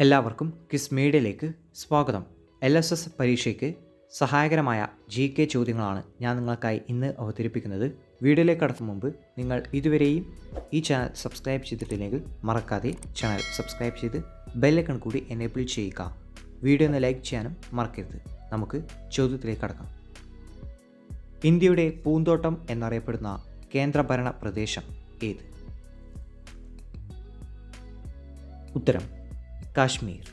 എല്ലാവർക്കും ക്വിസ് മീഡിയയിലേക്ക് സ്വാഗതം. LSS പരീക്ഷയ്ക്ക് സഹായകരമായ GK ചോദ്യങ്ങളാണ് ഞാൻ നിങ്ങൾക്കായി ഇന്ന് അവതരിപ്പിക്കുന്നത്. വീഡിയോയിലേക്ക് കടക്കും മുമ്പ് നിങ്ങൾ ഇതുവരെയും ഈ ചാനൽ സബ്സ്ക്രൈബ് ചെയ്തിട്ടില്ലെങ്കിൽ മറക്കാതെ ചാനൽ സബ്സ്ക്രൈബ് ചെയ്ത് ബെല്ലൈക്കൺ കൂടി എനേബിൾ ചെയ്യുക. വീഡിയോ ഒന്ന് ലൈക്ക് ചെയ്യാനും മറക്കരുത്. നമുക്ക് ചോദ്യത്തിലേക്ക് കടക്കാം. ഇന്ത്യയുടെ പൂന്തോട്ടം എന്നറിയപ്പെടുന്ന കേന്ദ്രഭരണ പ്രദേശം ഏത്? ഉത്തരം കാശ്മീർ.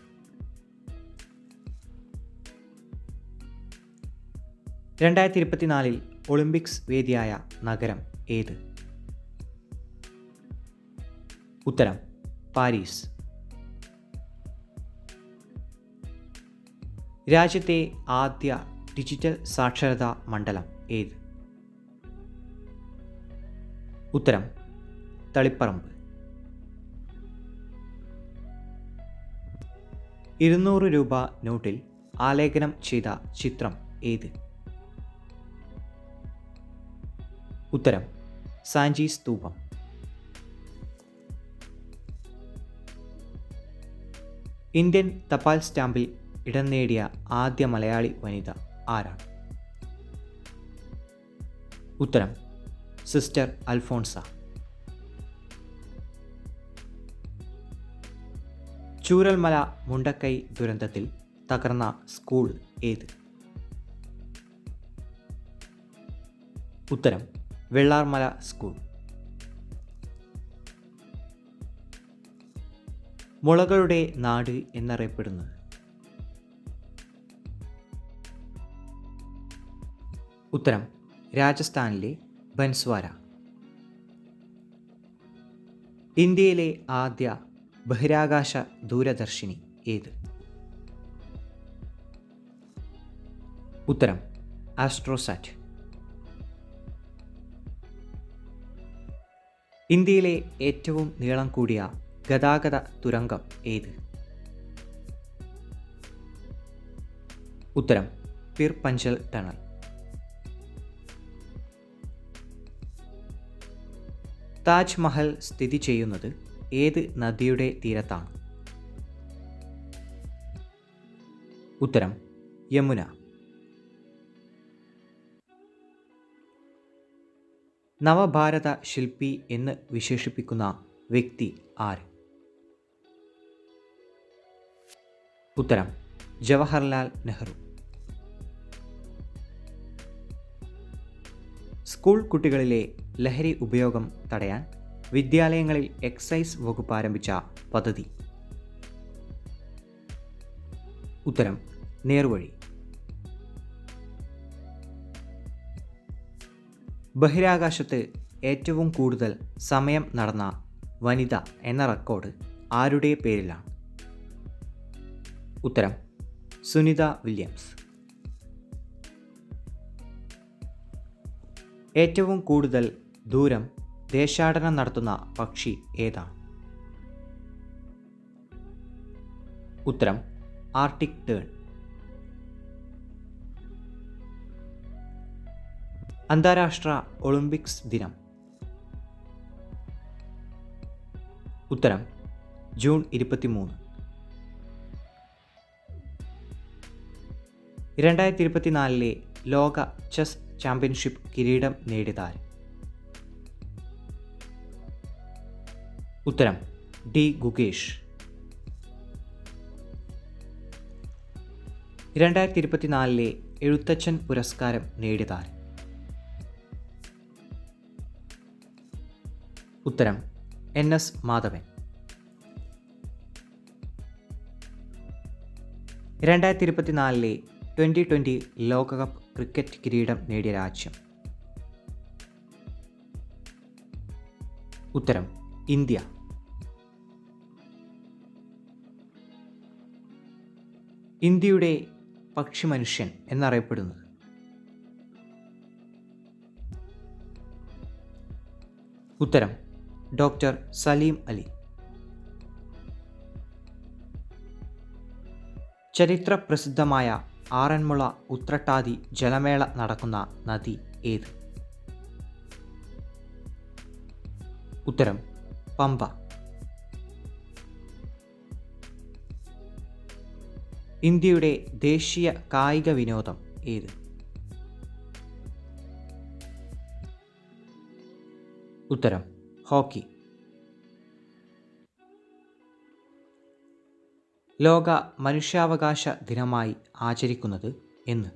(2024) ഒളിമ്പിക്സ് വേദിയായ നഗരം ഏത്? ഉത്തരം പാരീസ്. രാജ്യത്തെ ആദ്യ ഡിജിറ്റൽ സാക്ഷരതാ മണ്ഡലം ഏത്? ഉത്തരം തളിപ്പറമ്പ്. 200 രൂപ നോട്ടിൽ ആലേഖനം ചെയ്ത ചിത്രം ഏത്? ഉത്തരം സാഞ്ചി സ്തൂപം. ഇന്ത്യൻ തപാൽ സ്റ്റാമ്പിൽ ഇടം നേടിയ ആദ്യ മലയാളി വനിത ആരാണ്? ഉത്തരം സിസ്റ്റർ അൽഫോൺസ. ചൂരൽമല മുണ്ടക്കൈ ദുരന്തത്തിൽ തകർന്ന സ്കൂൾ ഏത്? ഉത്തരം വെള്ളാർമല സ്കൂൾ. മുളകളുടെ നാട് എന്നറിയപ്പെടുന്നത്? ഉത്തരം രാജസ്ഥാനിലെ ബൻസ്വാര. ഇന്ത്യയിലെ ആദ്യ ബഹിരാകാശ ദൂരദർശിനി ഏത്? ഉത്തരം ആസ്ട്രോസാറ്റ്. ഇന്ത്യയിലെ ഏറ്റവും നീളം കൂടിയ ഗതാഗത തുരങ്കം ഏത്? ഉത്തരം പിർ പഞ്ചൽ ടണൽ. താജ്മഹൽ സ്ഥിതി ചെയ്യുന്നത് ഏത് നദിയുടെ തീരത്താണ്? ഉത്തരം യമുന. നവഭാരത ശില്പി എന്ന് വിശേഷിപ്പിക്കുന്ന വ്യക്തി ആര്? ഉത്തരം ജവഹർലാൽ നെഹ്റു. സ്കൂൾ കുട്ടികളിലെ ലഹരി ഉപയോഗം തടയാൻ വിദ്യാലയങ്ങളിൽ എക്സൈസ് വകുപ്പ് ആരംഭിച്ച പദ്ധതി? ഉത്തരം നേർവഴി. ബഹിരാകാശത്ത് ഏറ്റവും കൂടുതൽ സമയം നടന്ന വനിത എന്ന റെക്കോർഡ് ആരുടെ പേരിലാണ്? ഉത്തരം സുനിത വില്യംസ്. ഏറ്റവും കൂടുതൽ ദൂരം ദേശാടനം നടത്തുന്ന പക്ഷി ഏതാണ്? ഉത്തരം ആർട്ടിക് ടേൺ. അന്താരാഷ്ട്ര ഒളിമ്പിക്സ് ദിനം? ഉത്തരം ജൂൺ 23. 2024 ലോക ചെസ് ചാമ്പ്യൻഷിപ്പ് കിരീടം നേടിയതാര്? ഉത്തരം ഡി ഗുഗേഷ്. 2024 എഴുത്തച്ഛൻ പുരസ്കാരം നേടിയതാര്? ഉത്തരം NS മാധവൻ. 2024 2020 ലോകകപ്പ് ക്രിക്കറ്റ് കിരീടം നേടിയ രാജ്യം? ഉത്തരം ഇന്ത്യ. ഇന്ത്യയുടെ പക്ഷിമനുഷ്യൻ എന്നറിയപ്പെടുന്നത്? ഉത്തരം ഡോക്ടർ സലീം അലി. ചരിത്ര പ്രസിദ്ധമായ ആറന്മുള ഉത്രട്ടാതി ജലമേള നടക്കുന്ന നദി ഏത്? ഉത്തരം പമ്പ. ഇന്ത്യയുടെ ദേശീയ കായിക വിനോദം ഏത്? ഉത്തരം ഹോക്കി. ലോക മനുഷ്യാവകാശ ദിനമായി ആചരിക്കുന്നത് എന്ന്?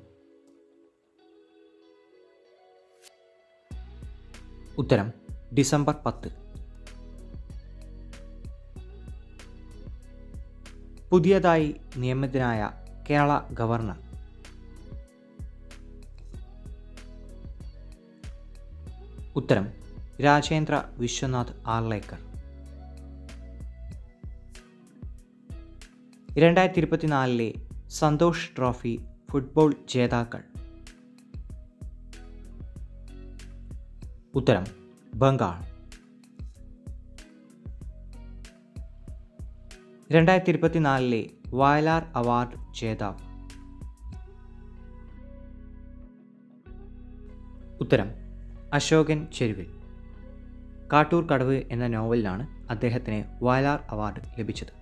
ഉത്തരം ഡിസംബർ 10. പുതിയതായി നിയമിതനായ കേരള ഗവർണർ? ഉത്തരം രാജേന്ദ്ര വിശ്വനാഥ് ആർലേക്കർ. 2024 സന്തോഷ് ട്രോഫി ഫുട്ബോൾ ജേതാക്കൾ? ഉത്തരം ബംഗാൾ. 2024 വയലാർ അവാർഡ് ജേതാവ്? ഉത്തരം അശോകൻ ചെരുവിൽ. കാട്ടൂർ കടവ് എന്ന നോവലിനാണ് അദ്ദേഹത്തിന് വയലാർ അവാർഡ് ലഭിച്ചത്.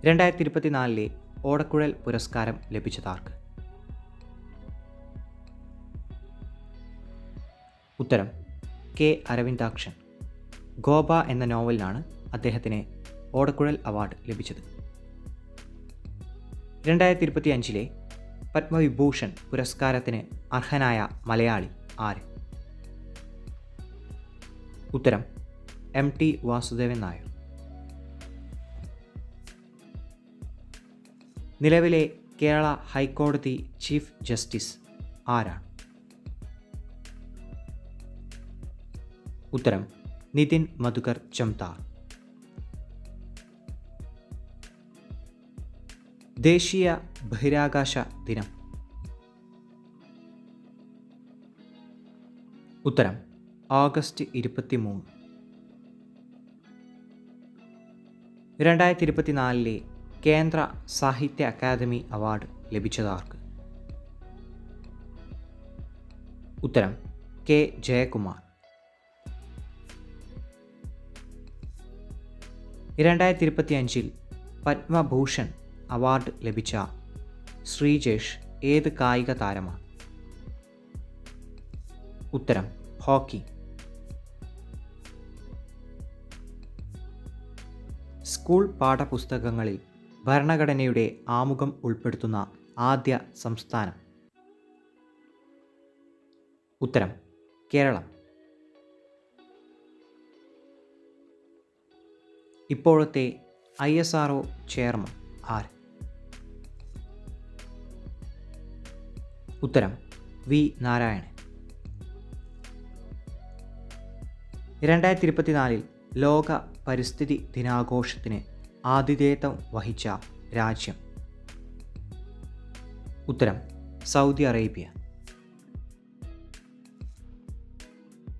2024 ഓടക്കുഴൽ പുരസ്കാരം ലഭിച്ചതാർക്ക്? ഉത്തരം കെ അരവിന്ദാക്ഷൻ. ഗോപ എന്ന നോവലിനാണ് അദ്ദേഹത്തിന് ഓടക്കുഴൽ അവാർഡ് ലഭിച്ചത്. 2025 പത്മവിഭൂഷൺ പുരസ്കാരത്തിന് അർഹനായ മലയാളി ആര്? ഉത്തരം MT വാസുദേവൻ നായർ. നിലവിലെ കേരള ഹൈക്കോടതി ചീഫ് ജസ്റ്റിസ് ആരാണ്? ഉത്തരം നിതിൻ മധുകർ ജംതാർ. ദേശീയ ബഹിരാകാശ ദിനം? ഉത്തരം ഓഗസ്റ്റ് 23. 2024 കേന്ദ്ര സാഹിത്യ അക്കാദമി അവാർഡ് ലഭിച്ചതാർക്ക്? ഉത്തരം കെ ജയകുമാർ. 2025 പത്മഭൂഷൺ അവാർഡ് ലഭിച്ച ശ്രീജേഷ് ഏത് കായിക താരമാണ്? ഉത്തരം ഹോക്കി. സ്കൂൾ പാഠപുസ്തകങ്ങളിൽ ഭരണഘടനയുടെ ആമുഖം ഉൾപ്പെടുത്തുന്ന ആദ്യ സംസ്ഥാനം? ഉത്തരം കേരളം. ഇപ്പോഴത്തെ ISRO ചെയർമാൻ ആര്? ഉത്തരം വി നാരായണൻ. 2024 ലോക പരിസ്ഥിതി ദിനാഘോഷത്തിന് ആതിഥേയത്വം വഹിച്ച രാജ്യം? ഉത്തരം സൗദി അറേബ്യ.